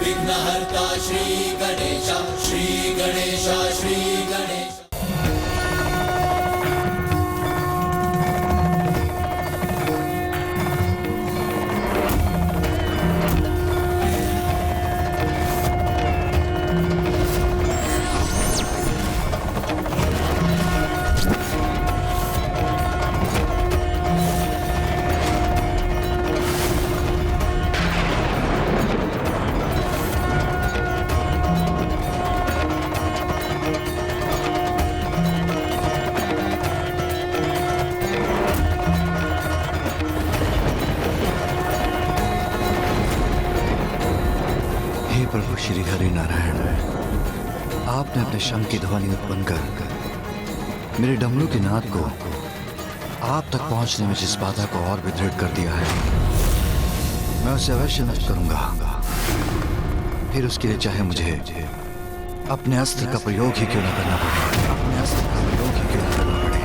विघ्नहर्ता श्री गणेश, श्री गणेश, श्री गणेश। प्रभु श्री हरि नारायण, आपने अपने शंख की ध्वनि उत्पन्न कर मेरे डमरू के नाद को आप तक पहुंचने में जिस बाधा को और भी दृढ़ कर दिया है, मैं उसे अवश्य नष्ट करूंगा। फिर उसके लिए चाहे मुझे अपने अस्त्र का प्रयोग ही क्यों न करना पड़े, अपने अस्त्र का प्रयोग ही क्यों न करना पड़े।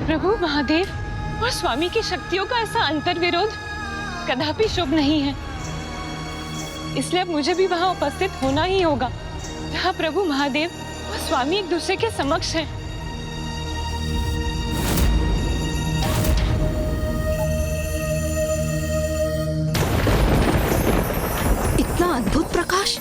प्रभु महादेव और स्वामी की शक्तियों का ऐसा अंतर्विरोध कदापि शुभ नहीं है, इसलिए अब मुझे भी वहां उपस्थित होना ही होगा जहां प्रभु महादेव और स्वामी एक दूसरे के समक्ष हैं। इतना अद्भुत प्रकाश!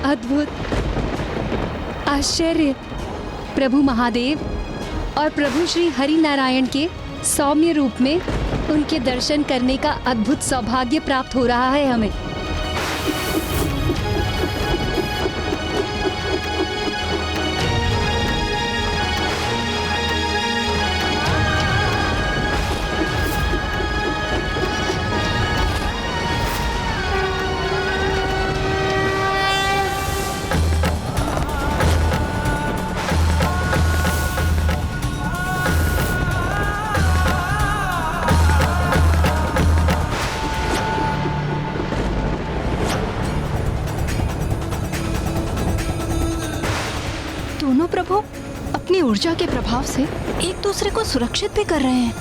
अद्भुत, आश्चर्य! प्रभु महादेव और प्रभु श्री हरि नारायण के सौम्य रूप में उनके दर्शन करने का अद्भुत सौभाग्य प्राप्त हो रहा है हमें। ऊर्जा के प्रभाव से एक दूसरे को सुरक्षित भी कर रहे हैं।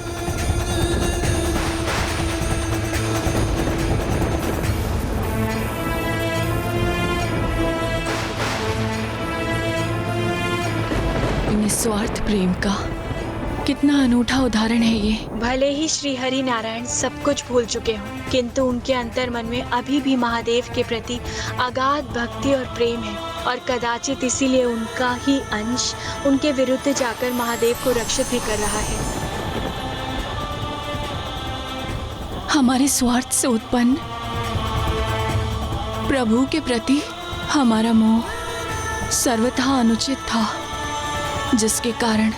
निस्वार्थ प्रेम का कितना अनूठा उदाहरण है ये। भले ही श्री हरि नारायण सब कुछ भूल चुके हों, किंतु उनके अंतर मन में अभी भी महादेव के प्रति अगाध भक्ति और प्रेम है, और कदाचित इसीलिए उनका ही अंश उनके विरुद्ध जाकर महादेव को रक्षित भी कर रहा है। हमारे स्वार्थ से उत्पन्न प्रभु के प्रति हमारा मोह सर्वथा अनुचित था, जिसके कारण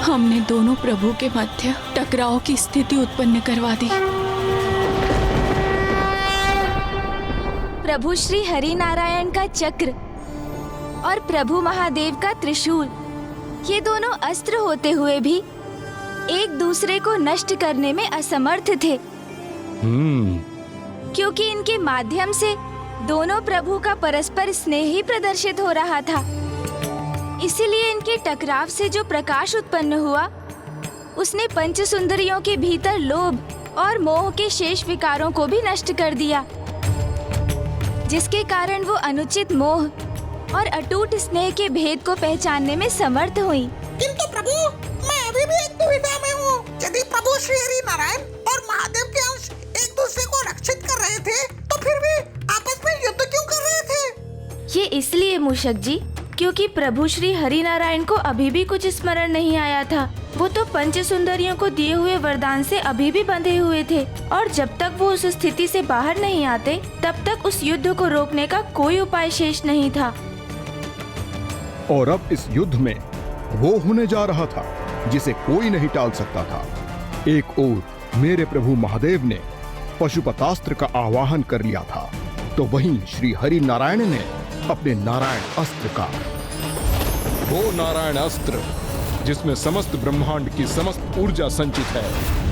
हमने दोनों प्रभु के मध्य टकराव की स्थिति उत्पन्न करवा दी। प्रभु श्री हरि नारायण का चक्र और प्रभु महादेव का त्रिशूल, ये दोनों अस्त्र होते हुए भी एक दूसरे को नष्ट करने में असमर्थ थे, क्योंकि इनके माध्यम से दोनों प्रभु का परस्पर स्नेह ही प्रदर्शित हो रहा था। इसीलिए इनके टकराव से जो प्रकाश उत्पन्न हुआ, उसने पंच सुंदरियों के भीतर लोभ और मोह के शेष विकारों को भी नष्ट कर दिया, जिसके कारण वो अनुचित मोह और अटूट स्नेह के भेद को पहचानने में समर्थ हुई। किंतु प्रभु, मैं अभी भी एक दुविधा में हूँ। यदि प्रभु श्री हरि नारायण और महादेव के अंश एक दूसरे को रक्षित कर रहे थे, तो फिर भी आपस में युद्ध क्यों कर रहे थे? ये इसलिए मूषक जी, क्योंकि प्रभु श्री हरि नारायण को अभी भी कुछ स्मरण नहीं आया था। वो तो पंच सुंदरियों को दिए हुए वरदान से अभी भी बंधे हुए थे, और जब तक वो उस स्थिति से बाहर नहीं आते, तब तक उस युद्ध को रोकने का कोई उपाय शेष नहीं था। और अब इस युद्ध में वो होने जा रहा था जिसे कोई नहीं टाल सकता था। एक ओर मेरे प्रभु महादेव ने पशुपतास्त्र का आवाहन कर लिया था, तो वहीं श्री हरि नारायण ने अपने नारायण अस्त्र का, वो नारायण अस्त्र जिसमें समस्त ब्रह्मांड की समस्त ऊर्जा संचित है।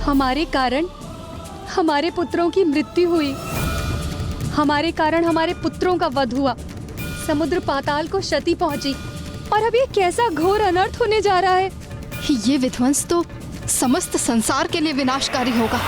हमारे कारण हमारे पुत्रों की मृत्यु हुई, हमारे कारण हमारे पुत्रों का वध हुआ, समुद्र पाताल को क्षति पहुंची, और अब ये कैसा घोर अनर्थ होने जा रहा है। ये विध्वंस तो समस्त संसार के लिए विनाशकारी होगा।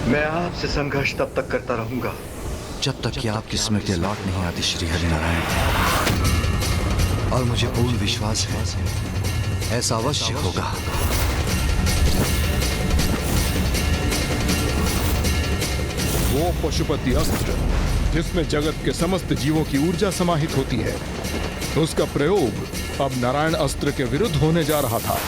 मैं आपसे संघर्ष तब तक करता रहूंगा जब तक कि आपकी स्मृति लौट नहीं आती श्री हरि नारायण। और मुझे पूर्ण विश्वास है ऐसा अवश्य होगा। वो पशुपति अस्त्र जिसमें जगत के समस्त जीवों की ऊर्जा समाहित होती है, उसका प्रयोग अब नारायण अस्त्र के विरुद्ध होने जा रहा था।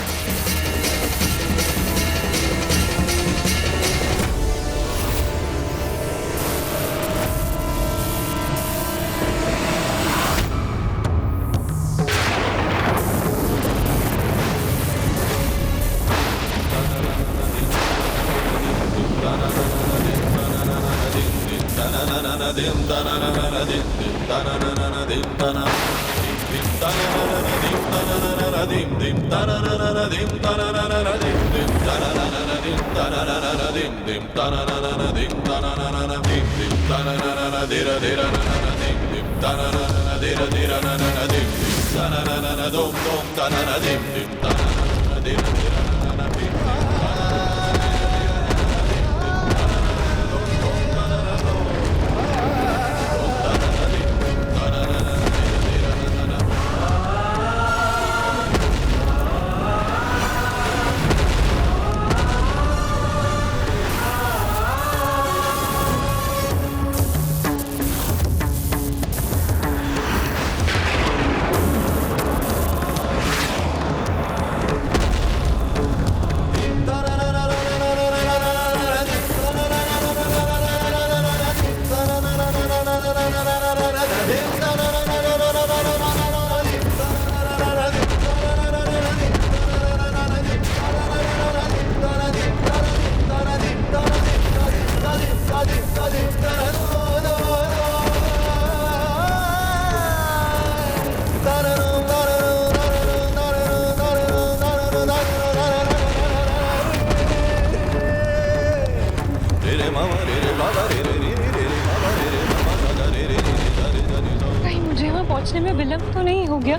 कहीं मुझे वहाँ पहुँचने में विलम्ब तो नहीं हो गया?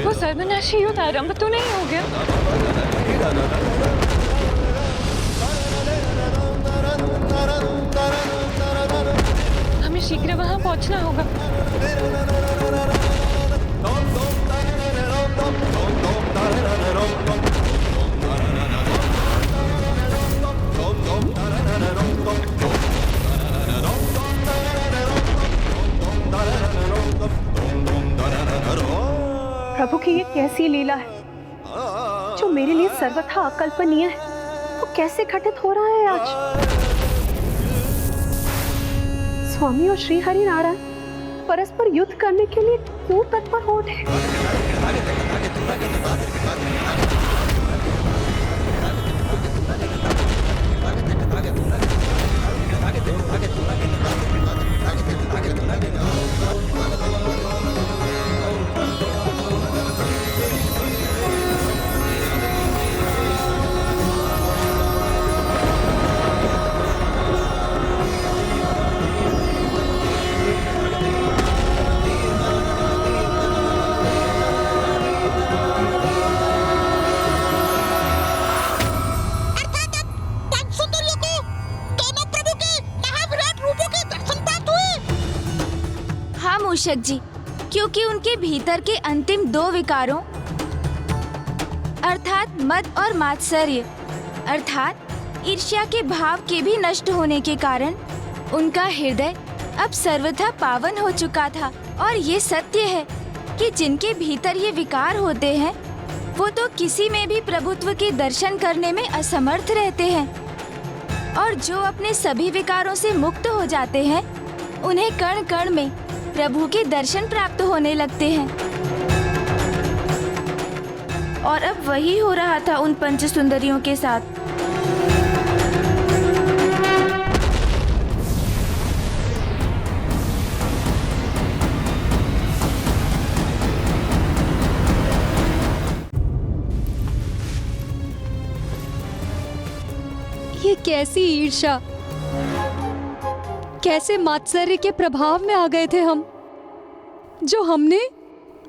वो सर्वनाशी युद्ध आरंभ तो नहीं हो गया? हमें शीघ्र वहाँ पहुँचना होगा। प्रभु की ये कैसी लीला है जो मेरे लिए सर्वथा अकल्पनीय है, वो कैसे घटित हो रहा है आज। स्वामी और श्री हरि नारायण परस्पर युद्ध करने के लिए क्यों तत्पर हो उठे? मूषक जी, क्योंकि उनके भीतर के अंतिम दो विकारों अर्थात मद और मात्सर्य अर्थात ईर्ष्या के भाव के भी नष्ट होने के कारण उनका हृदय अब सर्वथा पावन हो चुका था। और ये सत्य है कि जिनके भीतर ये विकार होते हैं वो तो किसी में भी प्रभुत्व के दर्शन करने में असमर्थ रहते हैं, और जो अपने सभी विकारों से मुक्त हो जाते हैं उन्हें कण कण में प्रभु के दर्शन प्राप्त होने लगते हैं। और अब वही हो रहा था उन पंच सुंदरियों के साथ। ये कैसी ईर्ष्या, कैसे मात्सर्य के प्रभाव में आ गए थे हम, जो हमने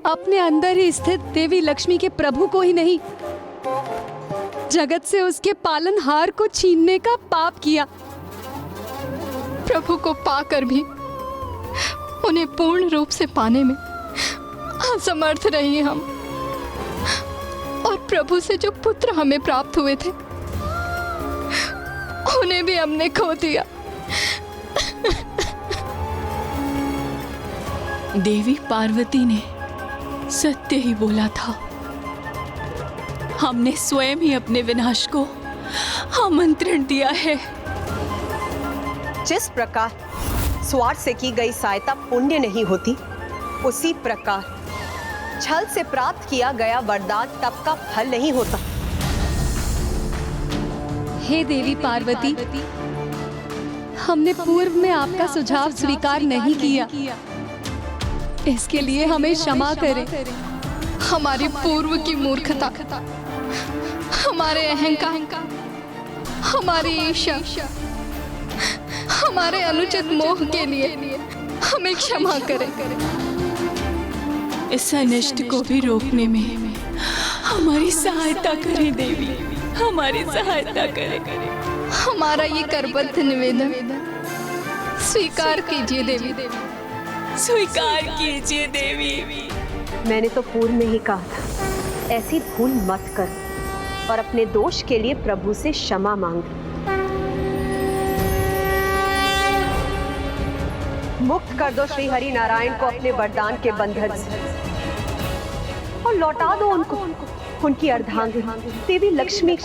अपने अंदर ही स्थित देवी लक्ष्मी के प्रभु को ही नहीं, जगत से उसके पालनहार को छीनने का पाप किया। प्रभु को पाकर भी उन्हें पूर्ण रूप से पाने में असमर्थ रही हम, और प्रभु से जो पुत्र हमें प्राप्त हुए थे उन्हें भी हमने खो दिया। देवी पार्वती ने सत्य ही बोला था। हमने स्वयं ही अपने विनाश को आमंत्रण दिया है। जिस प्रकार स्वार्थ से की गई सहायता पुण्य नहीं होती, उसी प्रकार छल से प्राप्त किया गया वरदान तप का फल नहीं होता। हे देवी पार्वती, हमने पूर्व में आपका सुझाव स्वीकार नहीं किया, इसके लिए हमें क्षमा करें। हमारी पूर्व की मूर्खता, हमारे अहंकार, हमारी ईर्ष्या, हमारे अनुचित मोह के लिए हमें क्षमा करें। इस अनिष्ट को भी रोकने में हमारी सहायता करें देवी, हमारी सहायता करें। हमारा ये करबद्ध निवेदन स्वीकार कीजिए देवी। स्वीकार कीजिए देवी। मैंने तो पूर्व में ही कहा था, ऐसी भूल मत कर और अपने दोष के लिए प्रभु से क्षमा मांग। मुक्त कर दो श्री हरि नारायण को अपने वरदान के बंधन से और लौटा दो उनको उनकी अर्धांगिनी देवी लक्ष्मी।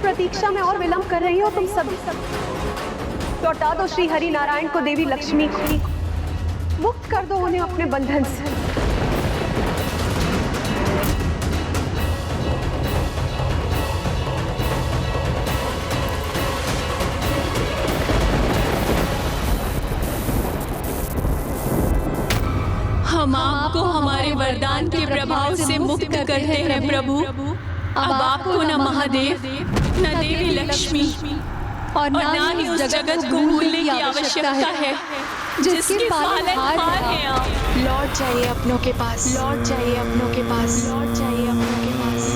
प्रतीक्षा में और विलंब कर रही हो तुम सभी। लौटा दो श्री हरि नारायण को देवी लक्ष्मी को, मुक्त कर दो उन्हें अपने बंधन से। हम आपको हमारे वरदान के प्रभाव से मुक्त करते हैं प्रभु। अब आपको न महादेव, न देवी लक्ष्मी और न ही उस जगत को भूलने की आवश्यकता है जिसके पालनहार हैं आप। लौट जाइए अपनों के पास, लौट जाइए अपनों के पास, लौट जाइए अपनों के पास।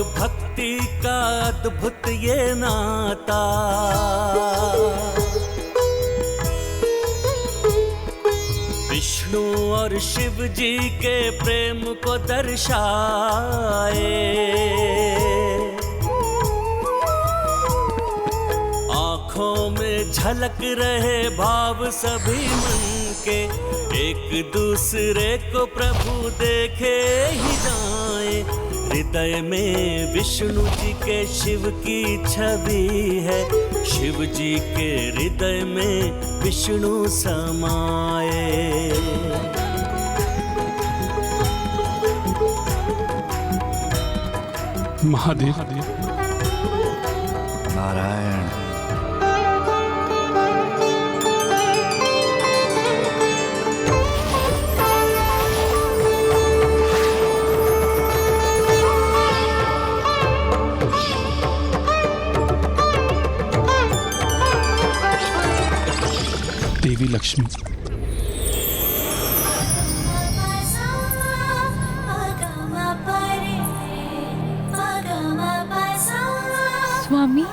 भक्ति का अद्भुत ये नाता, विष्णु और शिव जी के प्रेम को दर्शाए। आँखों में झलक रहे भाव सभी मन के, एक दूसरे को प्रभु देखे ही जाए। हृदय में विष्णु जी के शिव की छवि है, शिव जी के हृदय में विष्णु समाए। महादेव नारायण, देवी लक्ष्मी। स्वामी,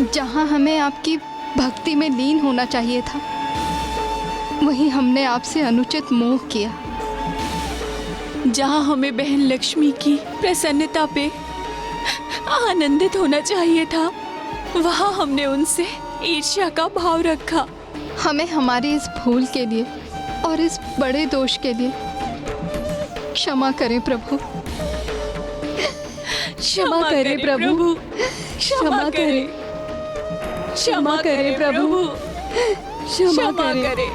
जहाँ हमें आपकी भक्ति में लीन होना चाहिए था, वहीं हमने आपसे अनुचित मोह किया। जहाँ हमें बहन लक्ष्मी की प्रसन्नता पे आनंदित होना चाहिए था, वहाँ हमने उनसे ईर्ष्या का भाव रखा। हमें हमारी इस भूल के लिए और इस बड़े दोष के लिए क्षमा करें प्रभु। क्षमा करें प्रभु, क्षमा करें, क्षमा करें प्रभु, क्षमा करें।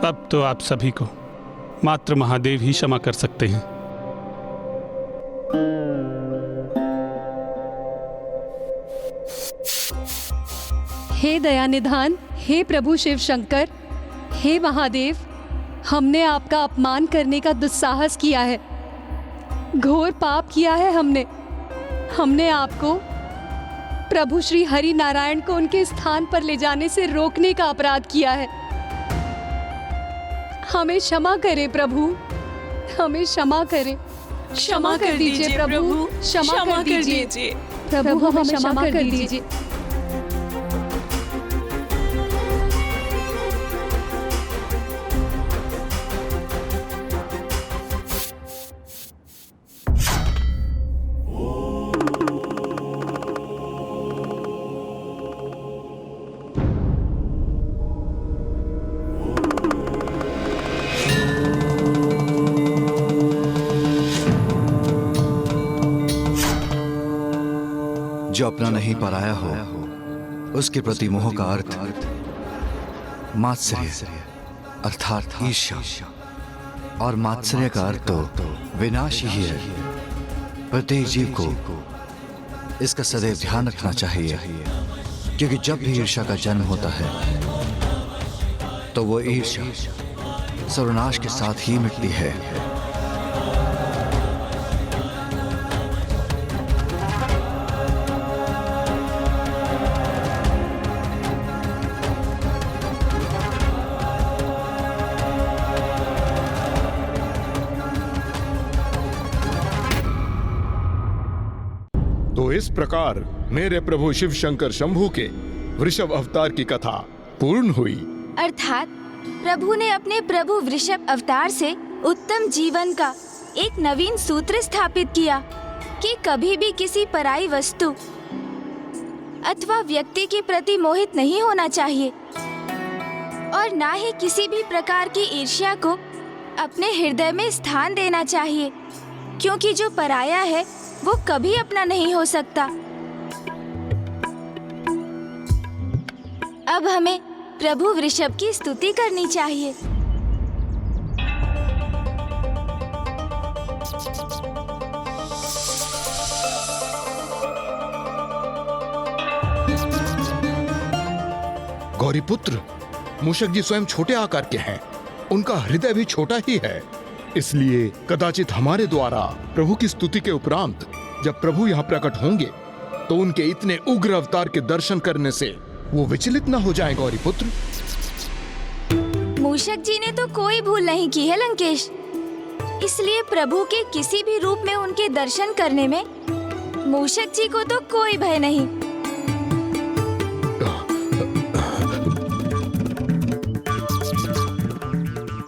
अब तो आप सभी को मात्र महादेव ही क्षमा कर सकते हैं। हे दयानिधान, हे प्रभु शिव शंकर, हे महादेव, हमने आपका अपमान करने का दुस्साहस किया है, घोर पाप किया है। हमने आपको प्रभु श्री हरि नारायण को उनके स्थान पर ले जाने से रोकने का अपराध किया है। हमें क्षमा करें प्रभु, हमें क्षमा करें। क्षमा कर दीजिए प्रभु, क्षमा कर दीजिए प्रभु, हमें क्षमा कर दीजिए। जो अपना नहीं पराया हो, उसके प्रति मोह का अर्थ मात्सर्य अर्थात ईर्ष्या, और मात्सर्य का अर्थ तो विनाश ही है। प्रत्येक जीव को इसका सदैव ध्यान रखना चाहिए, क्योंकि जब भी ईर्ष्या का जन्म होता है तो वो ईर्ष्या सर्वनाश के साथ ही मिटती है। तो इस प्रकार मेरे प्रभु शिव शंकर शंभू के वृषभ अवतार की कथा पूर्ण हुई। अर्थात प्रभु ने अपने प्रभु वृषभ अवतार से उत्तम जीवन का एक नवीन सूत्र स्थापित किया कि कभी भी किसी पराई वस्तु अथवा व्यक्ति के प्रति मोहित नहीं होना चाहिए, और ना ही किसी भी प्रकार की ईर्ष्या को अपने हृदय में स्थान देना चाहिए, क्योंकि जो पराया है वो कभी अपना नहीं हो सकता। अब हमें प्रभु वृषभ की स्तुति करनी चाहिए। गौरीपुत्र, मूषक जी स्वयं छोटे आकार के हैं, उनका हृदय भी छोटा ही है, इसलिए कदाचित हमारे द्वारा प्रभु की स्तुति के उपरांत जब प्रभु यहाँ प्रकट होंगे तो उनके इतने उग्र अवतार के दर्शन करने से वो विचलित न हो जाए। गौरीपुत्र, मूषक जी ने तो कोई भूल नहीं की है लंकेश, इसलिए प्रभु के किसी भी रूप में उनके दर्शन करने में मूषक जी को तो कोई भय नहीं।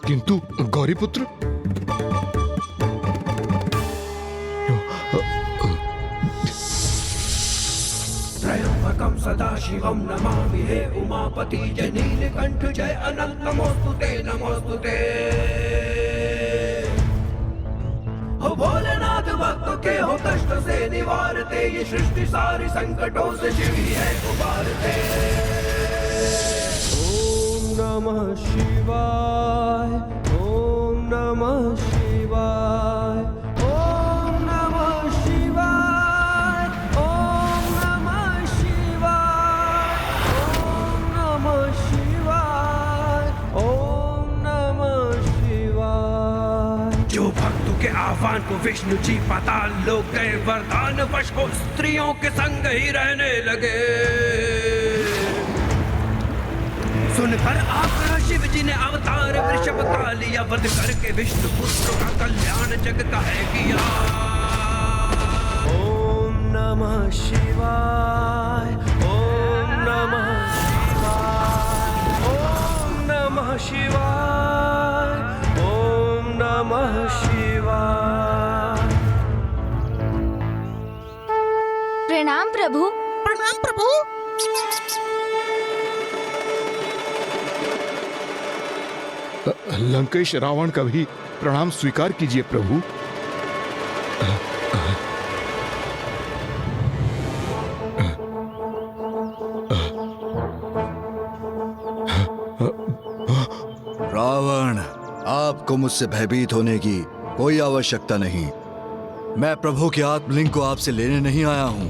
किंतु गौरीपुत्र, त्रयंबकं सदाशिवं नमामि हे उमापति जय नीलकंठ जय अनंत नमोस्तुते नमोस्तुते। हो भोलेनाथ भक्तों के हो कष्ट से निवारते, ये सृष्टि सारी संकटों से शिव ही है उबारते। ओम नमः शिवाय, ओम नमः शिवाय, ओम नमः शिवाय, ओम नमः शिवाय, ओम नमः शिवाय, ओम नमः शिवाय। जो भक्तों के आह्वान को विष्णु जी पाताल लोक गए, वरदान वश हो स्त्रियों के संग ही रहने लगे। सुनकर आक्रोश शिव जी ने अवतार वृषभ का लिया, वध करके विष्णु पुत्र का कल्याण जग का है किया। ओम नमः शिवाय, ओम नमः शिवाय, ओम नमः शिवाय, ओम नमः शिवाय। प्रणाम प्रभु। प्रणाम प्रभु। लंकेश रावण का भी प्रणाम स्वीकार कीजिए प्रभु। रावण, आपको मुझसे भयभीत होने की कोई आवश्यकता नहीं। मैं प्रभु के आत्मलिंग को आपसे लेने नहीं आया हूं।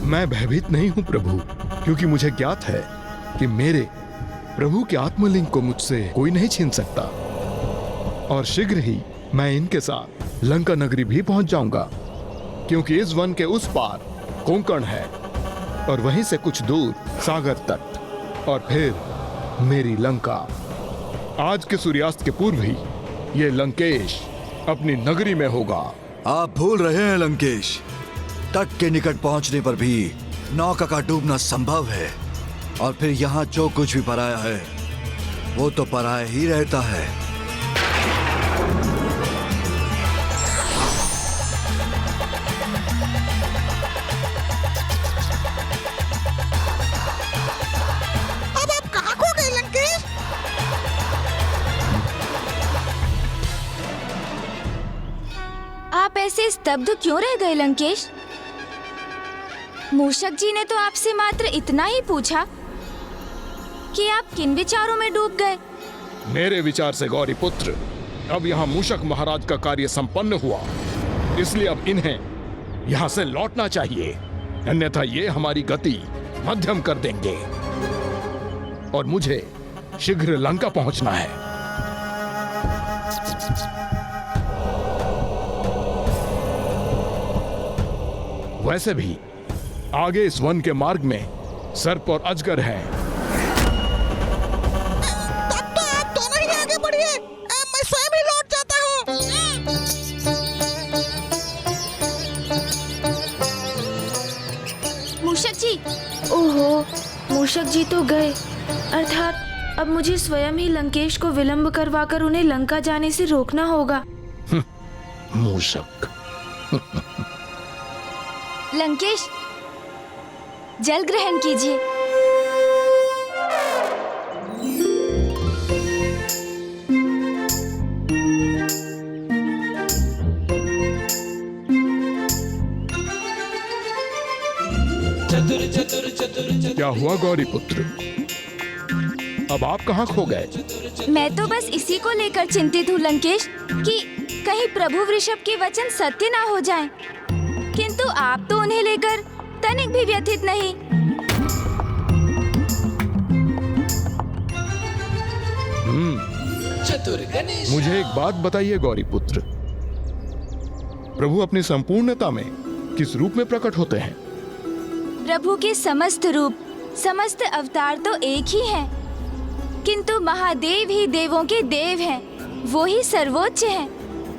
मैं भयभीत नहीं हूं प्रभु, क्योंकि मुझे ज्ञात है कि मेरे प्रभु के आत्मलिंग को मुझसे कोई नहीं छीन सकता। और शीघ्र ही मैं इनके साथ लंका नगरी भी पहुंच जाऊंगा, क्योंकि इस वन के उस पार कोंकण है और वहीं से कुछ दूर सागर तट, और फिर मेरी लंका। आज के सूर्यास्त के पूर्व ही ये लंकेश अपनी नगरी में होगा। आप भूल रहे हैं लंकेश, तट के निकट पहुंचने पर भी नौका का डूबना संभव है, और फिर यहाँ जो कुछ भी पराया है वो तो पराया ही रहता है। अब आप कहाँ खो गए लंकेश? आप ऐसे स्तब्ध क्यों रह गए लंकेश? मूषक जी ने तो आपसे मात्र इतना ही पूछा कि आप किन विचारों में डूब गए। मेरे विचार से गौरी पुत्र, अब यहाँ मूषक महाराज का कार्य संपन्न हुआ, इसलिए अब इन्हें यहाँ से लौटना चाहिए, अन्यथा ये हमारी गति मध्यम कर देंगे और मुझे शीघ्र लंका पहुंचना है। वैसे भी आगे इस वन के मार्ग में सर्प और अजगर हैं। तब तो आप दोनों ही आगे बढ़िए, मैं स्वयं ही लौट जाता हूँ। मूषक जी, ओहो, मूषक जी तो गए, अर्थात अब मुझे स्वयं ही लंकेश को विलंब करवाकर उन्हें लंका जाने से रोकना होगा। मूषक। लंकेश, जल ग्रहण कीजिए। क्या हुआ गौरी पुत्र, अब आप कहाँ खो गए? मैं तो बस इसी को लेकर चिंतित हूँ लंकेश, कि कहीं प्रभु वृषभ के वचन सत्य ना हो जाएं। किंतु आप तो उन्हें लेकर तनिक भी व्यथित नहीं। मुझे एक बात बताइए गौरी पुत्र, प्रभु अपनी संपूर्णता में किस रूप में प्रकट होते हैं? प्रभु के समस्त रूप, समस्त अवतार तो एक ही हैं, किंतु महादेव ही देवों के देव हैं, वो ही सर्वोच्च हैं।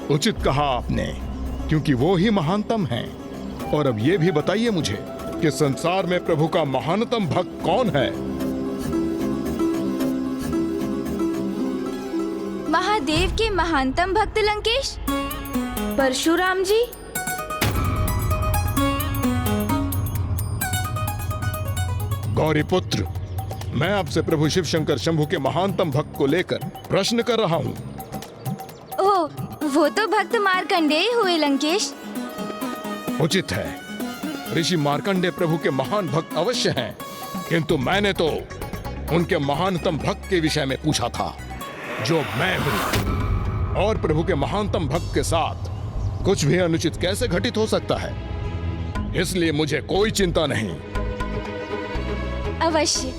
उचित कहा आपने, क्योंकि वो ही महानतम हैं। और अब ये भी बताइए मुझे कि संसार में प्रभु का महानतम भक्त कौन है? महादेव के महानतम भक्त लंकेश, परशुराम जी। गौरी पुत्र, मैं आपसे प्रभु शिव शंकर शंभु के महानतम भक्त को लेकर प्रश्न कर रहा हूँ। ओह, वो तो भक्त मार्कंडेय हुए लंकेश। उचित है, ऋषि मार्कंडेय प्रभु के महान भक्त अवश्य हैं, किंतु मैंने तो उनके महानतम भक्त के विषय में पूछा था, जो मैं हूँ। और प्रभु के महानतम भक्त के साथ कुछ भी अनुचित कैसे घटित हो सकता है? इसलिए मुझे कोई चिंता नहीं। अवश्य।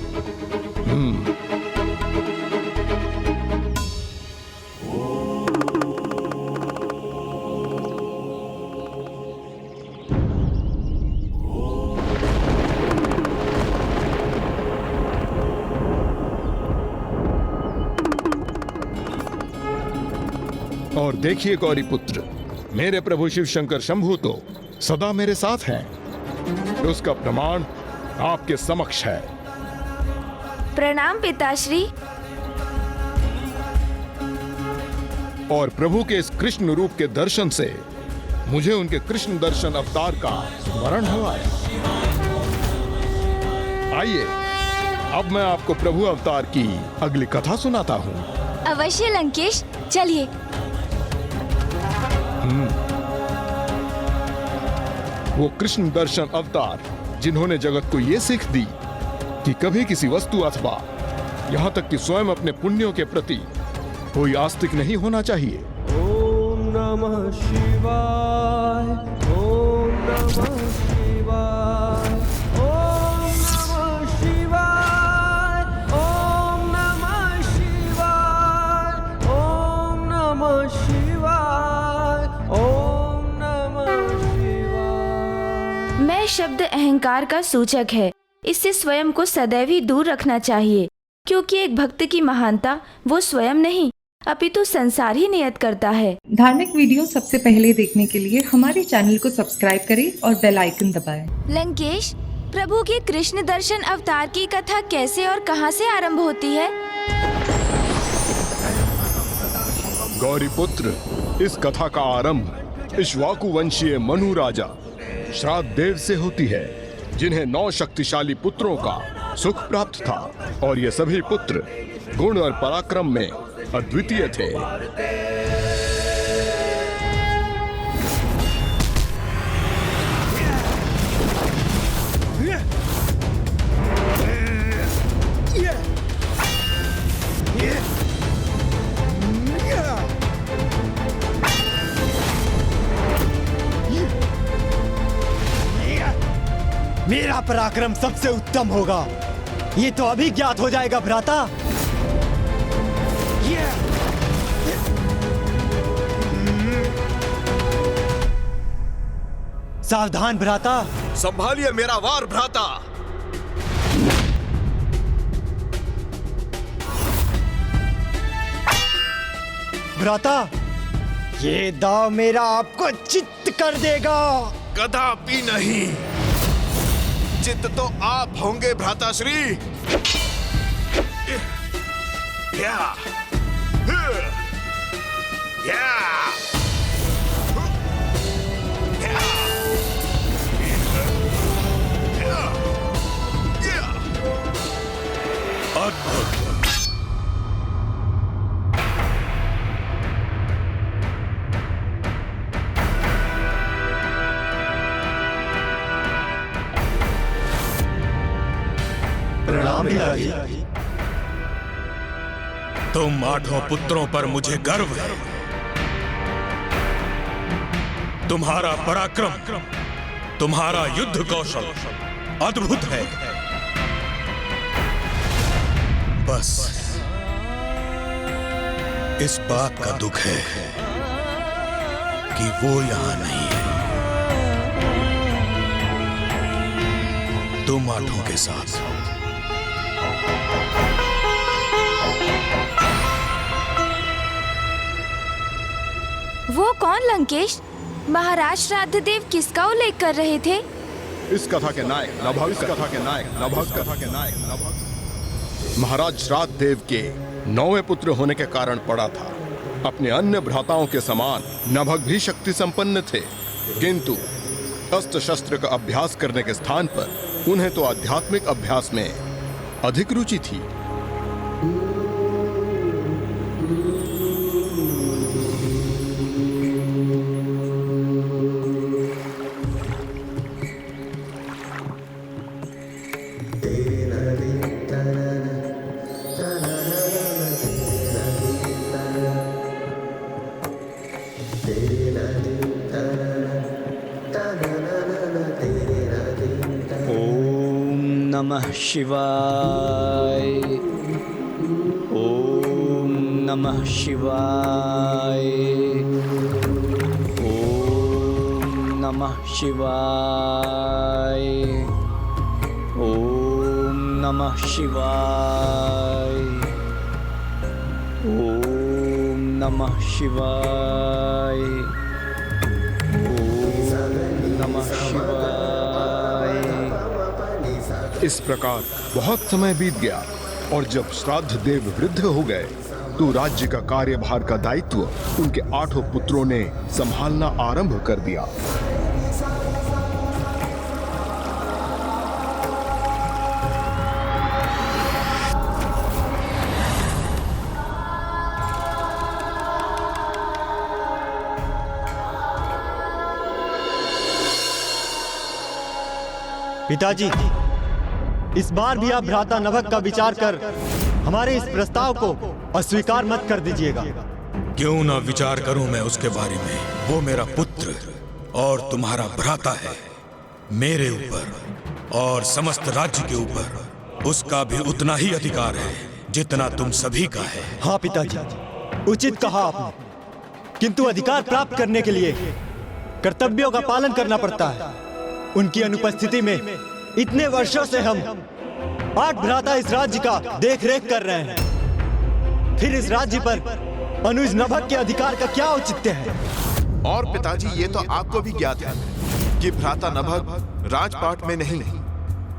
और देखिए गौरी पुत्र, मेरे प्रभु शिव शंकर शंभु तो सदा मेरे साथ हैं। उसका प्रमाण आपके समक्ष है। प्रणाम पिताश्री। और प्रभु के इस कृष्ण रूप के दर्शन से मुझे उनके कृष्ण दर्शन अवतार का स्मरण हुआ है। आइए, अब मैं आपको प्रभु अवतार की अगली कथा सुनाता हूँ। अवश्य लंकेश, चलिए। वो कृष्ण दर्शन अवतार जिन्होंने जगत को ये सीख दी कि कभी किसी वस्तु अथवा यहाँ तक कि स्वयं अपने पुण्यों के प्रति कोई आस्तिक नहीं होना चाहिए। ओम नमः शिवाय, ओम नमः शिवाय, ओम नमः शिवाय, ओम नमः शिवाय, ओम नमः शिवाय, ओम नमः शिवाय। मैं शब्द अहंकार का सूचक है, इससे स्वयं को सदैव ही दूर रखना चाहिए, क्योंकि एक भक्त की महानता वो स्वयं नहीं अपितु संसार ही नियत करता है। धार्मिक वीडियो सबसे पहले देखने के लिए हमारे चैनल को सब्सक्राइब करें और बेल आइकन दबाएं। लंकेश, प्रभु के कृष्ण दर्शन अवतार की कथा कैसे और कहां से आरंभ होती है? गौरी पुत्र, इस कथा का आरंभ इक्ष्वाकु वंशीय मनु राजा श्राद्ध देव से होती है, जिन्हें 9 शक्तिशाली पुत्रों का सुख प्राप्त था और ये सभी पुत्र गुण और पराक्रम में अद्वितीय थे। मेरा पराक्रम सबसे उत्तम होगा, ये तो अभी ज्ञात हो जाएगा भ्राता। सावधान भ्राता। संभालिए मेरा वार भ्राता। भ्राता, ये दाव मेरा आपको चित्त कर देगा। कदापि नहीं, चित्त तो आप होंगे भ्राता श्री। या, या, अद्भुत। प्रणाम पिताजी। तुम 8 पुत्रों पर मुझे गर्व है। तुम्हारा पराक्रम, तुम्हारा युद्ध कौशल अद्भुत है। बस इस बात का दुख है कि वो यहां नहीं है। तुम 8 के साथ वो कौन लंकेश? महाराज श्राद्ध देव किसका उल्लेख कर रहे थे? इस कथा के नायक नभग, इस कथा के नायक नभग, कथा के नायक नभग महाराज श्राद्ध देव के 9वें पुत्र होने के कारण पड़ा था। अपने अन्य भ्राताओं के समान नभग भी शक्ति संपन्न थे, किंतु अस्त्र शस्त्र का अभ्यास करने के स्थान पर उन्हें तो आध्यात्मिक अभ्यास में अधिक रुचि थी। नमः शिवाय, ओम नमः शिवाय, ओम नमः शिवाय, ओम नमः शिवाय, ओम नमः शिवाय। ओम नमः शिवाय। इस प्रकार बहुत समय बीत गया और जब श्राद्ध देव वृद्ध हो गए तो राज्य का कार्यभार का दायित्व उनके 8 पुत्रों ने संभालना आरंभ कर दिया। पिताजी, इस बार भी आप भ्राता नभक का विचार कर हमारे इस प्रस्ताव को अस्वीकार मत कर दीजिएगा। क्यों ना विचार करूं मैं उसके बारे में। वो मेरा पुत्र और तुम्हारा भ्राता है। मेरे ऊपर और समस्त राज्य के ऊपर उसका भी उतना ही अधिकार है जितना तुम सभी का है। हाँ पिताजी, उचित कहा आपने, किंतु अधिकार प्राप्त करने के लिए कर्तव्यों का पालन करना पड़ता है। उनकी अनुपस्थिति में इतने वर्षों से हम 8 भ्राता इस राज्य का देख रेख कर रहे हैं, फिर इस राज्य पर अनुज नभक के अधिकार का क्या औचित्य है? और पिताजी, ये तो आपको भी ज्ञात है कि भ्राता नभक राजपाट में नहीं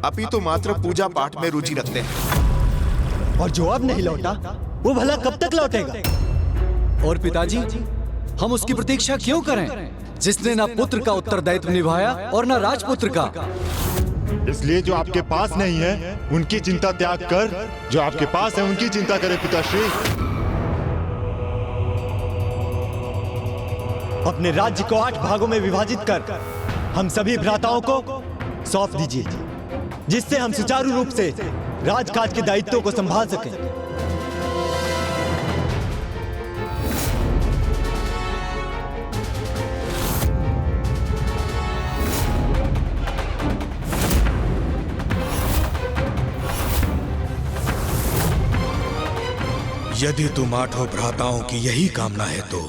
अपितु मात्र पूजा पाठ में रुचि रखते हैं। और जो अब नहीं लौटा वो भला कब तक लौटेगा? और पिताजी, हम उसकी प्रतीक्षा क्यों करें जिसने ना पुत्र का उत्तरदायित्व निभाया और ना राजपुत्र का? इसलिए जो आपके पास नहीं है उनकी चिंता त्याग कर जो आपके पास है उनकी चिंता करे पिताश्री। अपने राज्य को 8 भागों में विभाजित कर हम सभी भ्राताओं को सौंप दीजिए, जिससे हम सुचारू रूप से राजकाज के दायित्वों को संभाल सकें। यदि तुम 8 भ्राताओं की यही कामना है तो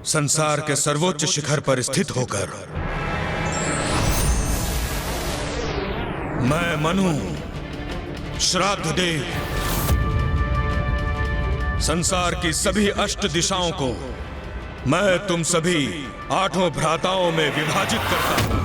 संसार के सर्वोच्च शिखर पर स्थित होकर मैं मनु श्राद्ध देव संसार की सभी 8 दिशाओं को मैं तुम सभी 8 भ्राताओं में विभाजित करता हूं।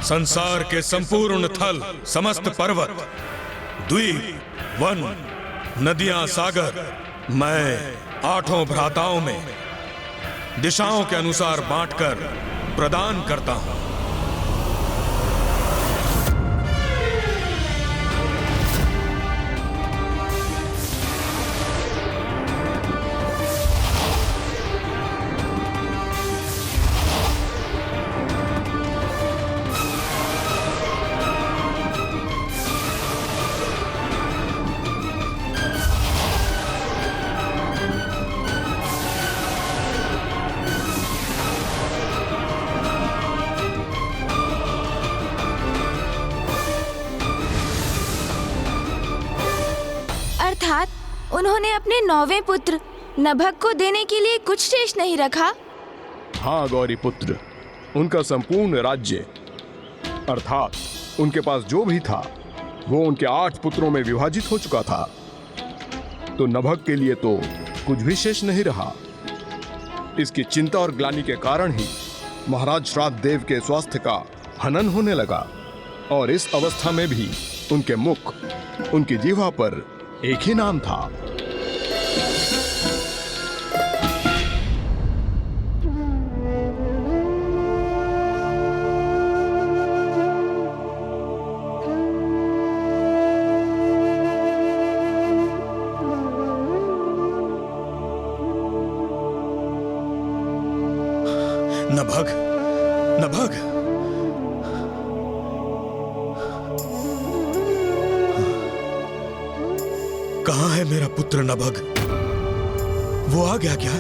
संसार के संपूर्ण थल, समस्त पर्वत, द्वीप, वन, नदियां, सागर मैं 8 भ्राताओं में दिशाओं के अनुसार बांटकर प्रदान करता हूं। उन्होंने अपने 9वें पुत्र नभक को देने के लिए कुछ शेष नहीं रखा। हाँ गौरी पुत्र, उनका संपूर्ण राज्य अर्थात उनके पास जो भी था वो उनके 8 पुत्रों में विभाजित हो चुका था, तो नभक के लिए तो कुछ भी शेष नहीं रहा। इसकी चिंता और ग्लानि के कारण ही महाराज श्राद्ध देव के स्वास्थ्य का हनन होने लगा और इस अवस्था में भी उनके मुख, उनकी जीवा पर एक ही नाम था। नभग, कहाँ है मेरा पुत्र नभग? वो आ गया क्या?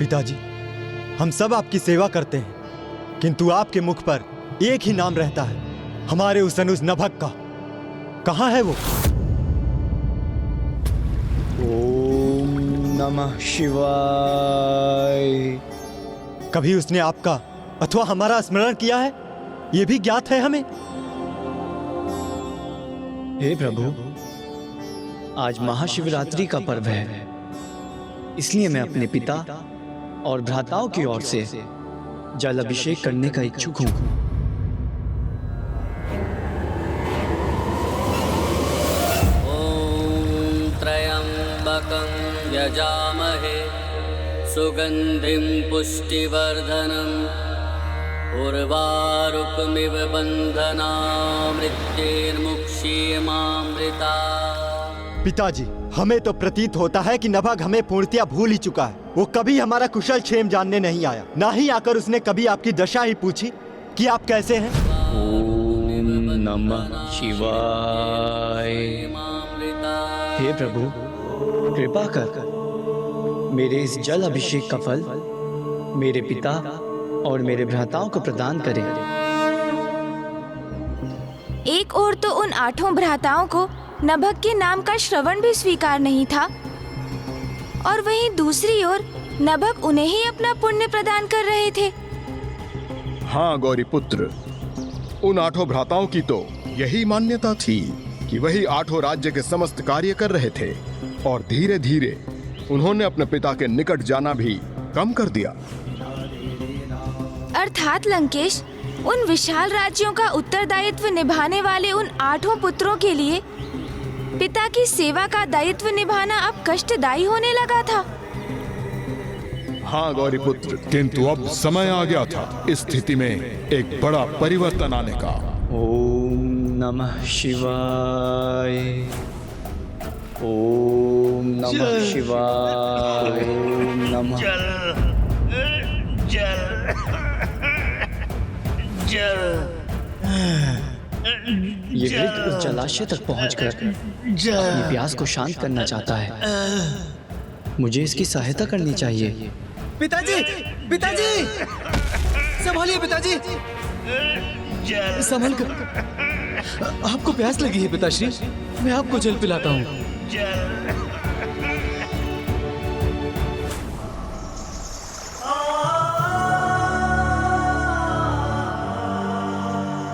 पिताजी, हम सब आपकी सेवा करते हैं, किंतु आपके मुख पर एक ही नाम रहता है, हमारे उस अनुज नभग का। कहाँ है वो? ओम नमः शिवाय। कभी उसने आपका अथवा हमारा स्मरण किया है? ये भी ज्ञात है हमें। हे प्रभु, आज महाशिवरात्रि का पर्व है, इसलिए मैं अपने पिता और भ्राताओं की ओर से जल अभिषेक करने का इच्छुक हूं। ओम त्र्यंबकं यजामहे सुगंधिं पुष्टिवर्धनम् उर्वारुकमिव बंधनान् मृत्युर्मुक्षीयमामृता। पिताजी, हमें तो प्रतीत होता है कि नभग हमें पूर्णतया भूल ही चुका है। वो कभी हमारा कुशल क्षेम जानने नहीं आया, ना ही आकर उसने कभी आपकी दशा ही पूछी कि आप कैसे हैं। ओम नमः शिवाय। हे प्रभु, कृपा कर मेरे इस जल अभिषेक का फल मेरे पिता और मेरे भ्राताओं को प्रदान करें। एक ओर तो उन 8 भ्राताओं को नभग के नाम का श्रवण भी स्वीकार नहीं था, और वहीं दूसरी ओर नभग उन्हें ही अपना पुण्य प्रदान कर रहे थे। हाँ गौरी पुत्र, उन 8 भ्राताओं की तो यही मान्यता थी कि वही 8 राज्य के समस्त कार्य कर रहे थे, और धीरे धीरे उन्होंने अपने पिता के निकट जाना भी कम कर दिया। अर्थात लंकेश, उन विशाल राज्यों का उत्तरदायित्व निभाने वाले उन 8 पुत्रों के लिए पिता की सेवा का दायित्व निभाना अब कष्टदायी होने लगा था। हाँ गौरी पुत्र, किंतु अब समय आ गया था इस स्थिति में एक बड़ा परिवर्तन आने का। ओम नमः शिवाय। ओम नमः शिवाय। ओम नमः। ये वृद्ध उस जलाशय तक पहुंचकर अपनी प्यास को शांत करना चाहता है। मुझे इसकी सहायता करनी चाहिए। पिताजी, पिताजी, संभालिए पिताजी, संभल कर। आपको प्यास लगी है पिताश्री, मैं आपको जल पिलाता हूँ।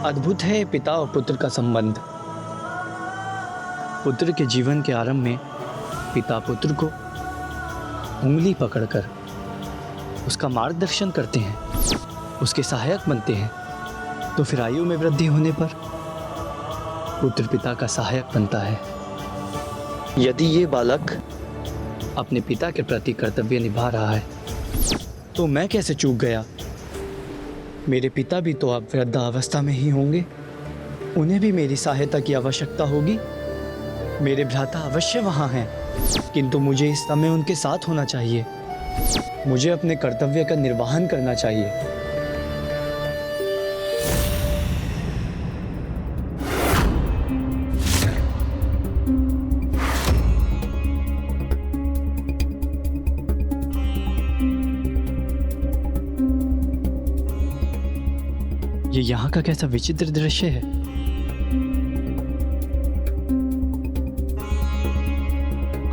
अद्भुत है पिता और पुत्र का संबंध। पुत्र के जीवन के आरंभ में पिता पुत्र को उंगली पकड़कर उसका मार्गदर्शन करते हैं, उसके सहायक बनते हैं, तो फिर आयु में वृद्धि होने पर पुत्र पिता का सहायक बनता है। यदि ये बालक अपने पिता के प्रति कर्तव्य निभा रहा है तो मैं कैसे चूक गया? मेरे पिता भी तो अब वृद्धावस्था में ही होंगे, उन्हें भी मेरी सहायता की आवश्यकता होगी। मेरे भ्राता अवश्य वहाँ हैं, किंतु मुझे इस समय उनके साथ होना चाहिए। मुझे अपने कर्तव्य का निर्वहन करना चाहिए। ये यहाँ का कैसा विचित्र दृश्य है।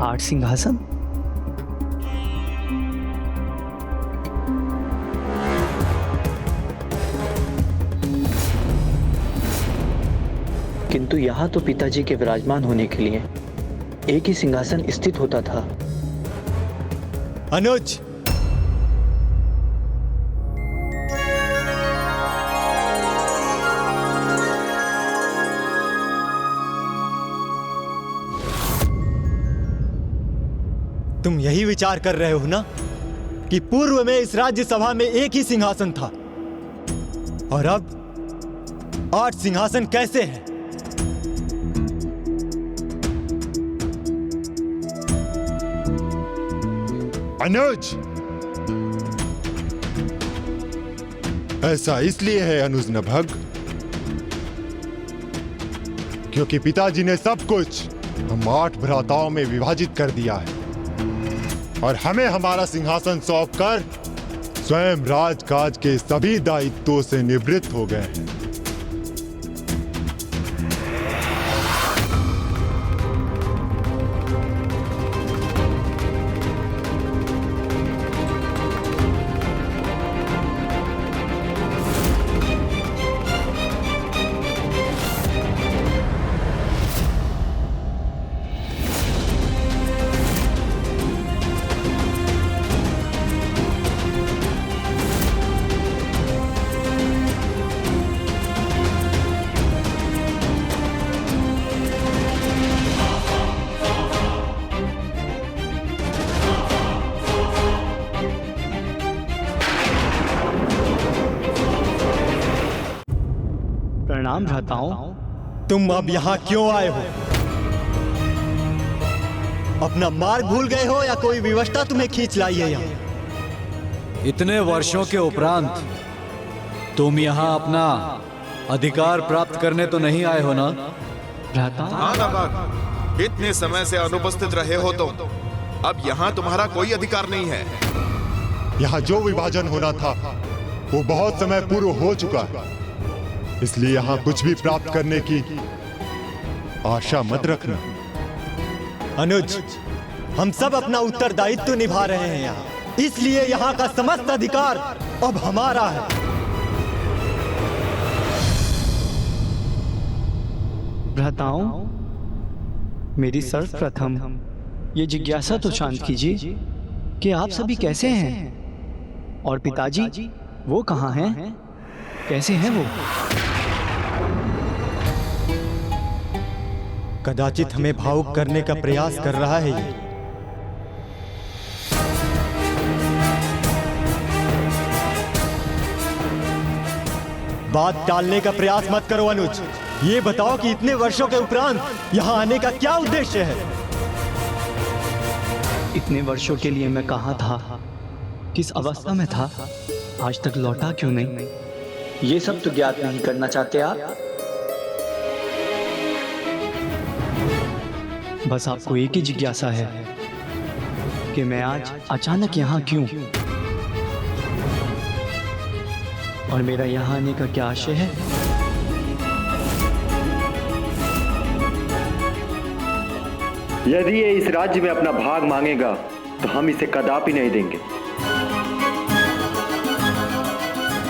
आठ सिंहासन, किंतु यहाँ तो पिताजी के विराजमान होने के लिए एक ही सिंहासन स्थित होता था। तुम यही विचार कर रहे हो ना कि पूर्व में इस राज्य सभा में एक ही सिंहासन था और अब 8 सिंहासन कैसे हैं? अनुज, ऐसा इसलिए है अनुज नभग क्योंकि पिताजी ने सब कुछ हम 8 भ्राताओं में विभाजित कर दिया है और हमें हमारा सिंहासन सौंपकर स्वयं राजकाज के सभी दायित्वों से निवृत्त हो गए हैं। प्रणाम भ्राताओं। तुम अब यहाँ क्यों आए हो? अपना मार्ग भूल गए हो या कोई विवशता तुम्हें खींच लाई है यहाँ? इतने वर्षों के उपरांत तुम यहाँ अपना अधिकार प्राप्त करने तो नहीं आए हो ना? हाँ नभग, इतने समय से अनुपस्थित रहे हो तो अब यहाँ तुम्हारा कोई अधिकार नहीं है। यहाँ जो विभाजन होना था वो बहुत समय पूर्व हो चुका है, इसलिए यहाँ कुछ भी प्राप्त करने की आशा मत रखना। अनुज, हम सब अपना उत्तरदायित्व निभा रहे हैं यहाँ, इसलिए यहाँ का समस्त अधिकार अब हमारा है। भ्राताओं, मेरी सर्वप्रथम ये जिज्ञासा तो शांत कीजिए कि आप सभी कैसे हैं और पिताजी वो कहाँ हैं? कैसे हैं वो? कदाचित हमें भावुक करने का प्रयास कर रहा है ये। बात टालने का प्रयास मत करो अनुज। ये बताओ कि इतने वर्षों के उपरांत यहाँ आने का क्या उद्देश्य है? इतने वर्षों के लिए मैं कहाँ था, किस अवस्था में था, आज तक लौटा क्यों नहीं, ये सब तो ज्ञात नहीं करना चाहते आप? बस आपको एक ही जिज्ञासा है कि मैं आज अचानक यहाँ क्यों और मेरा यहाँ आने का क्या आशय है? यदि ये इस राज्य में अपना भाग मांगेगा तो हम इसे कदापि नहीं देंगे।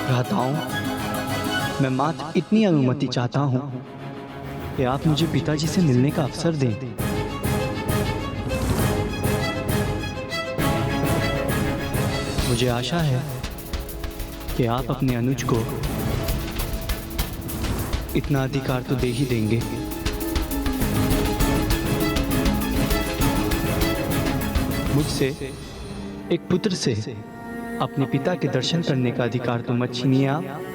भ्राताओं, मैं मात्र इतनी अनुमति चाहता हूँ कि आप मुझे पिताजी से मिलने का अवसर दें। मुझे आशा है कि आप अपने अनुज को इतना अधिकार तो दे ही देंगे। मुझसे, एक पुत्र से अपने पिता के दर्शन करने का अधिकार तो मत छीनिए आप।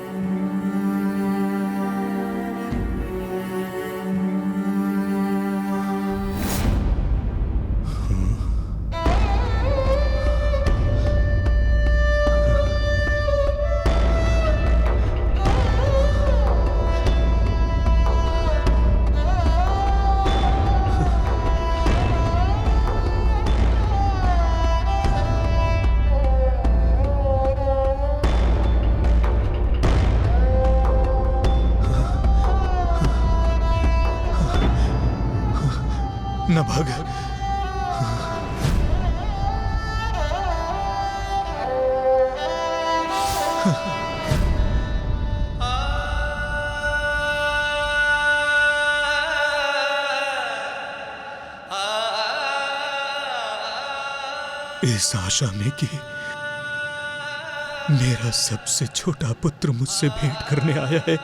नभग, इस आशा में कि मेरा सबसे छोटा पुत्र मुझसे भेंट करने आया है,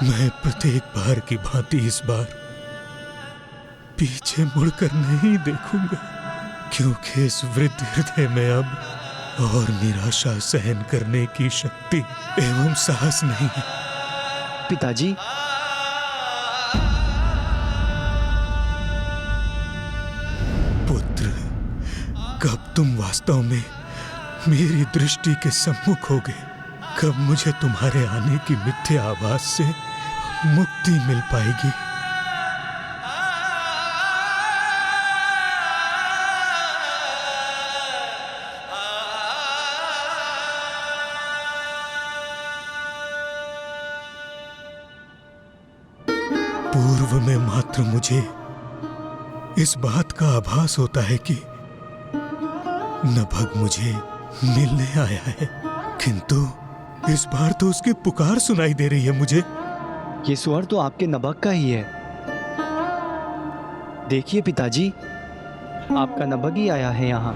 मैं प्रत्येक बार की भांति इस बार पीछे मुड़कर नहीं देखूंगा। क्योंकि इस वृद्ध हृदय में अब और निराशा सहन करने की शक्ति एवं साहस नहीं है। पिताजी, पुत्र, कब तुम वास्तव में मेरी दृष्टि के सम्मुख होगे? कब मुझे तुम्हारे आने की मिथ्या आभास से मुक्ति मिल पाएगी? पूर्व में मात्र मुझे इस बात का आभास होता है कि नभग मुझे मिलने आया है, किंतु इस बार तो उसकी पुकार सुनाई दे रही है मुझे। ये स्वर तो आपके नभग का ही है। देखिए पिताजी, आपका नभग ही आया है यहाँ।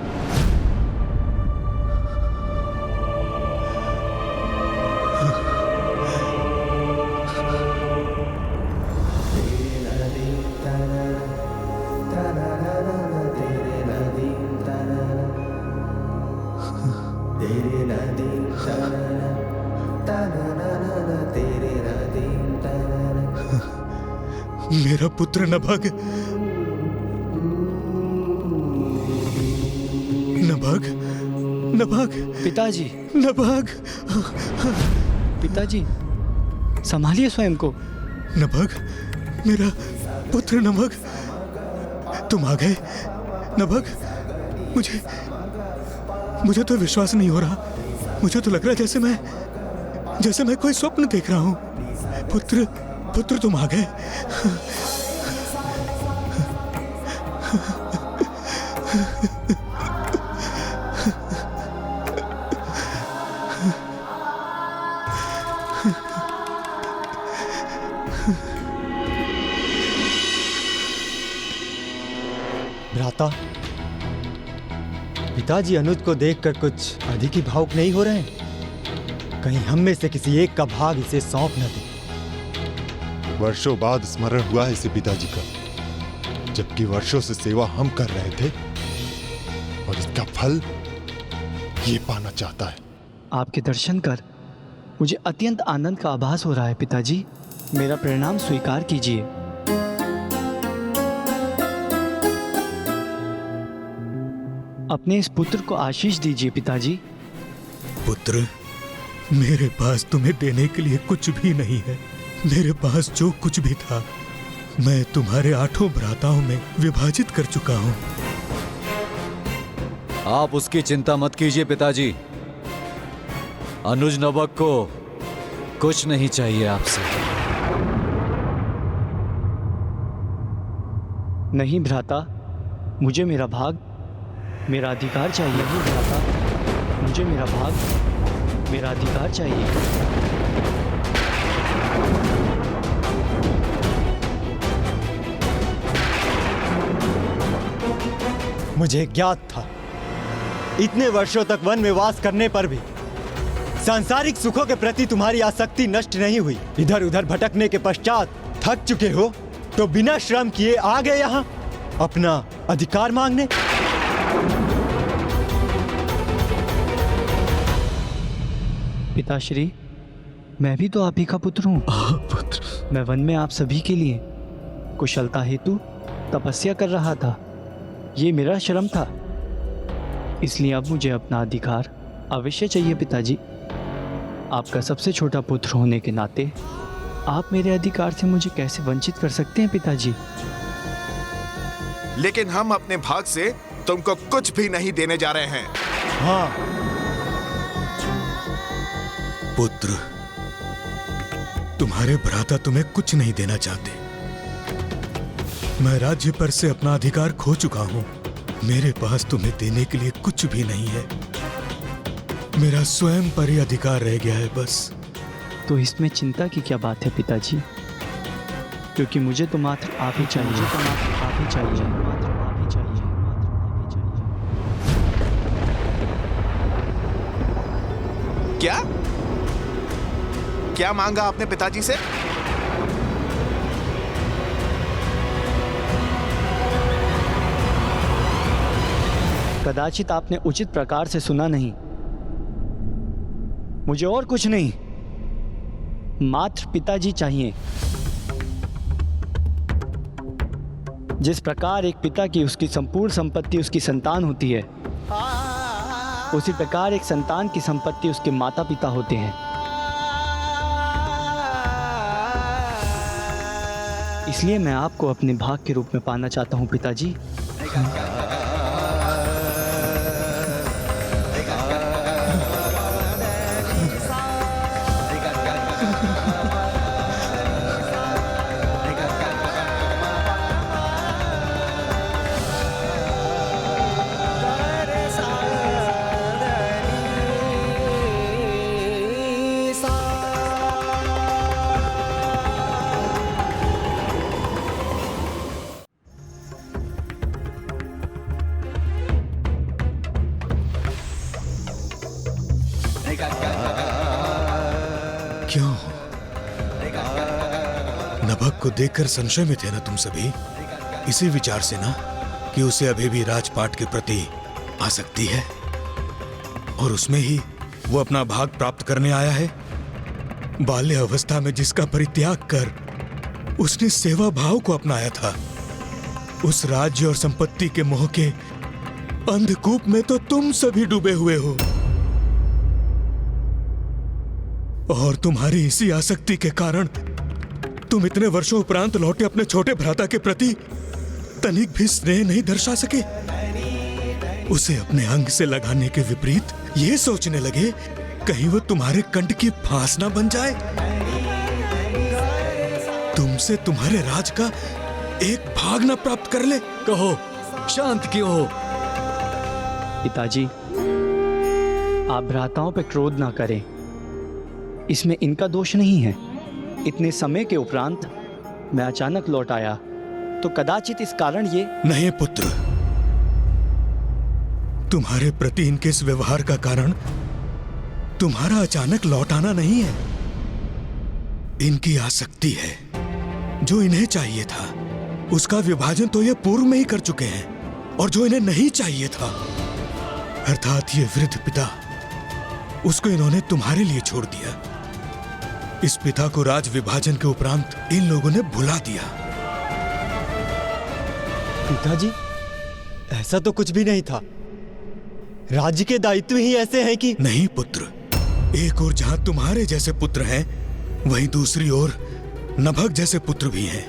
मेरा पुत्र नभग, नभग, नभग, पिताजी, नभग, पिताजी, संभालिए स्वयं को। नभग, मेरा पुत्र नभग, तुम आ गए। नभग, मुझे तो विश्वास नहीं हो रहा। मुझे तो लग रहा है जैसे मैं कोई स्वप्न देख रहा हूँ। पुत्र, तुम आ गए। भ्राता, पिताजी अनुज को देखकर कुछ अधिक ही भावुक नहीं हो रहे हैं? कहीं हम में से किसी एक का भाग इसे सौंप न दे। वर्षों बाद स्मरण हुआ है इसे पिताजी का, जबकि वर्षों से सेवा हम कर रहे थे, और इसका फल ये पाना चाहता है। आपके दर्शन कर मुझे अत्यंत आनंद का आभास हो रहा है पिताजी। मेरा प्रणाम स्वीकार कीजिए। अपने इस पुत्र को आशीष दीजिए पिताजी। पुत्र, मेरे पास तुम्हें देने के लिए कुछ भी नहीं है। मेरे पास जो कुछ भी था मैं तुम्हारे 8 भ्राताओं में विभाजित कर चुका हूं। आप उसकी चिंता मत कीजिए पिताजी। अनुज नभग को कुछ नहीं चाहिए आपसे। नहीं भ्राता, मुझे मेरा भाग, मेरा अधिकार चाहिए। नहीं भ्राता, मुझे मेरा भाग, मेरा अधिकार चाहिए। मुझे ज्ञात था, इतने वर्षों तक वन में वास करने पर भी सांसारिक सुखों के प्रति तुम्हारी आसक्ति नष्ट नहीं हुई। इधर उधर भटकने के पश्चात थक चुके हो तो बिना श्रम किए आ गए यहाँ अपना अधिकार मांगने। पिताश्री, मैं भी तो आप ही का पुत्र हूँ। पुत्र, मैं वन में आप सभी के लिए कुशलता हेतु तपस्या कर रहा था। ये मेरा श्रम था, इसलिए अब मुझे अपना अधिकार अवश्य चाहिए पिताजी। आपका सबसे छोटा पुत्र होने के नाते आप मेरे अधिकार से मुझे कैसे वंचित कर सकते हैं पिताजी? लेकिन हम अपने भाग से तुमको कुछ भी नहीं देने जा रहे हैं। हाँ पुत्र, तुम्हारे भ्राता तुम्हें कुछ नहीं देना चाहते। मैं राज्य पर से अपना अधिकार खो चुका हूं। मेरे पास तुम्हें देने के लिए कुछ भी नहीं है। मेरा स्वयं पर ही अधिकार रह गया है बस। तो इसमें चिंता की क्या बात है पिताजी? क्योंकि मुझे तो मात्र आप ही चाहिए। मुझे तो मात्र आप ही चाहिए। मात्र आप ही चाहिए। क्या क्या मांगा आपने पिताजी से? कदाचित आपने उचित प्रकार से सुना नहीं। मुझे और कुछ नहीं, मात्र पिताजी चाहिए। जिस प्रकार एक पिता की उसकी संपूर्ण संपत्ति उसकी संतान होती है, उसी प्रकार एक संतान की संपत्ति उसके माता पिता होते हैं। इसलिए मैं आपको अपने भाग के रूप में पाना चाहता हूं पिताजी। क्यों? नभग को देखकर संशय में थे ना तुम सभी? इसी विचार से ना कि उसे अभी भी राजपाट के प्रति आसक्ति है और उसमें ही वो अपना भाग प्राप्त करने आया है। बाल्य अवस्था में जिसका परित्याग कर उसने सेवा भाव को अपनाया था, उस राज्य और संपत्ति के मोह के अंधकूप में तो तुम सभी डूबे हुए हो। और तुम्हारी इसी आसक्ति के कारण तुम इतने वर्षों उपरांत लौटे अपने छोटे भ्राता के प्रति तनिक भी स्नेह नहीं दर्शा सके। उसे अपने अंग से लगाने के विपरीत ये सोचने लगे कहीं वो तुम्हारे कंठ की फांस ना बन जाए। तुमसे तुम्हारे राज का एक भाग ना प्राप्त कर ले। कहो, शांत क्यों हो? पिताजी, आप भ्राताओं पे क्रोध ना करें, इसमें इनका दोष नहीं है। इतने समय के उपरांत मैं अचानक लौट आया तो कदाचित इस कारण ये नहीं पुत्र, तुम्हारे प्रति इनके इस व्यवहार का कारण तुम्हारा अचानक लौट आना नहीं है। इनकी आसक्ति है। जो इन्हें चाहिए था उसका विभाजन तो ये पूर्व में ही कर चुके हैं, और जो इन्हें नहीं चाहिए था अर्थात ये वृद्ध पिता, उसको इन्होंने तुम्हारे लिए छोड़ दिया। इस पिता को राज विभाजन के उपरांत इन लोगों ने भुला दिया। पिताजी, ऐसा तो कुछ भी नहीं था। राज्य के दायित्व ही ऐसे हैं कि नहीं पुत्र, एक ओर जहां तुम्हारे जैसे पुत्र हैं, वहीं दूसरी ओर नभग जैसे पुत्र भी हैं,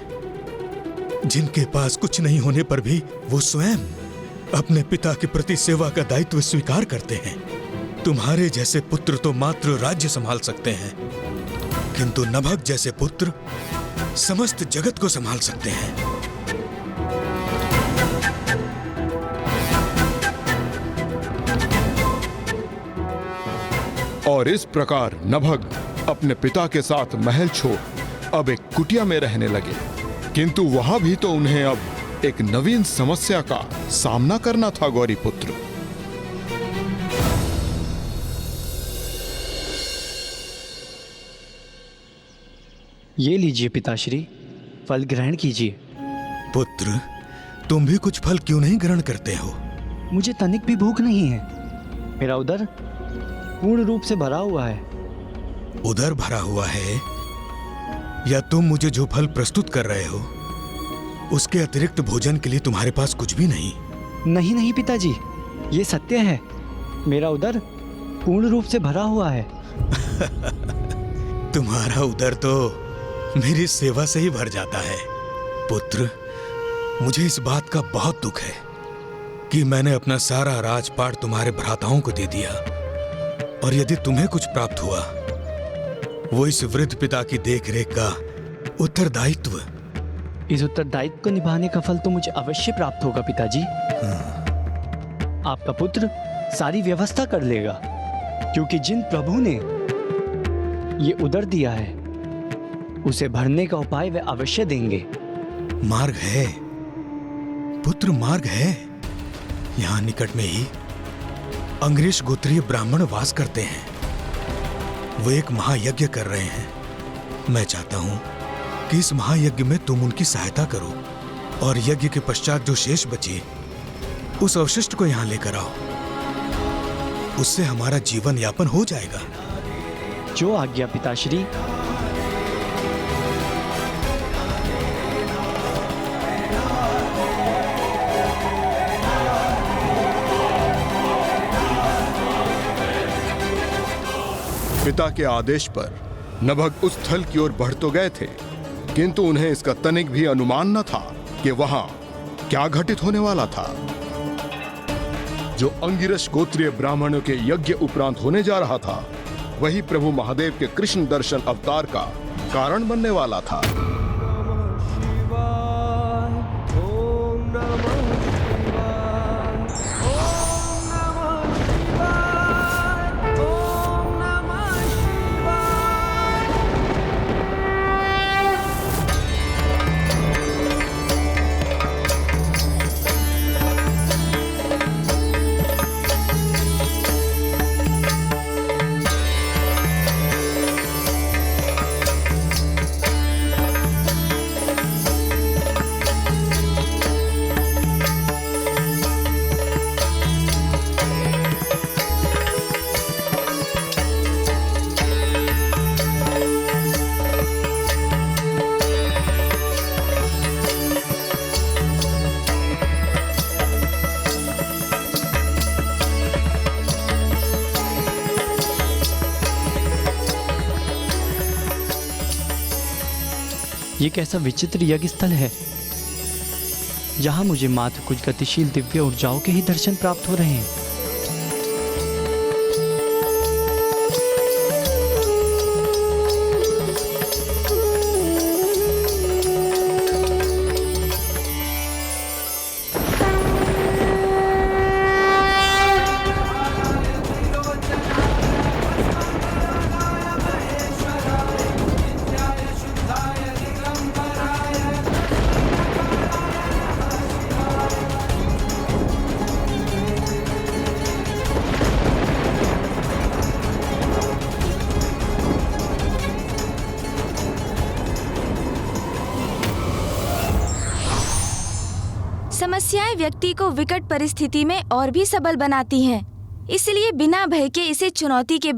जिनके पास कुछ नहीं होने पर भी वो स्वयं अपने पिता के प्रति सेवा का दायित्व स्वीकार करते हैं। तुम्हारे जैसे पुत्र तो मात्र राज्य संभाल सकते हैं, किंतु नभग जैसे पुत्र समस्त जगत को संभाल सकते हैं। और इस प्रकार नभग अपने पिता के साथ महल छोड़ अब एक कुटिया में रहने लगे। किंतु वहां भी तो उन्हें अब एक नवीन समस्या का सामना करना था। गौरी पुत्र, ये लीजिए पिताश्री, फल ग्रहण कीजिए। पुत्र, तुम भी कुछ फल क्यों नहीं ग्रहण करते हो? मुझे तनिक भी भूख नहीं है। मेरा उदर पूर्ण रूप से भरा हुआ है। उदर भरा हुआ है या तुम मुझे जो फल प्रस्तुत कर रहे हो उसके अतिरिक्त भोजन के लिए तुम्हारे पास कुछ भी नहीं? नहीं नहीं पिताजी, ये सत्य है। मेरा उदर पूर्ण रूप से भरा हुआ है। तुम्हारा उदर तो मेरी सेवा से ही भर जाता है। पुत्र, मुझे इस बात का बहुत दुख है कि मैंने अपना सारा राजपाट तुम्हारे भ्राताओं को दे दिया, और यदि तुम्हें कुछ प्राप्त हुआ वो इस वृद्ध पिता की देखरेख का उत्तरदायित्व। इस उत्तरदायित्व को निभाने का फल तो मुझे अवश्य प्राप्त होगा पिताजी। आपका पुत्र सारी व्यवस्था कर लेगा, क्योंकि जिन प्रभु ने ये उदर दिया है उसे भरने का उपाय वे अवश्य देंगे। मार्ग है पुत्र, मार्ग है। यहाँ निकट में ही अंग्रेज गोत्रीय ब्राह्मण वास करते हैं। वो एक महायज्ञ कर रहे हैं। मैं चाहता हूं कि इस महायज्ञ में तुम उनकी सहायता करो, और यज्ञ के पश्चात जो शेष बचे उस अवशिष्ट को यहाँ लेकर आओ। उससे हमारा जीवन यापन हो जाएगा। जो आज्ञा पिताश्री। पिता के आदेश पर नभग उस स्थल की ओर बढ़ तो गए थे, किंतु उन्हें इसका तनिक भी अनुमान न था कि वहां क्या घटित होने वाला था। जो अंगिरस गोत्रीय ब्राह्मणों के यज्ञ उपरांत होने जा रहा था, वही प्रभु महादेव के कृष्ण दर्शन अवतार का कारण बनने वाला था। ये कैसा विचित्र यज्ञ स्थल है जहां मुझे मात्र कुछ गतिशील दिव्य ऊर्जाओं के ही दर्शन प्राप्त हो रहे हैं। समस्याएं व्यक्ति को विकट परिस्थिति में और भी सबल बनाती हैं। इसलिए बिना भय के इसे चुनौती के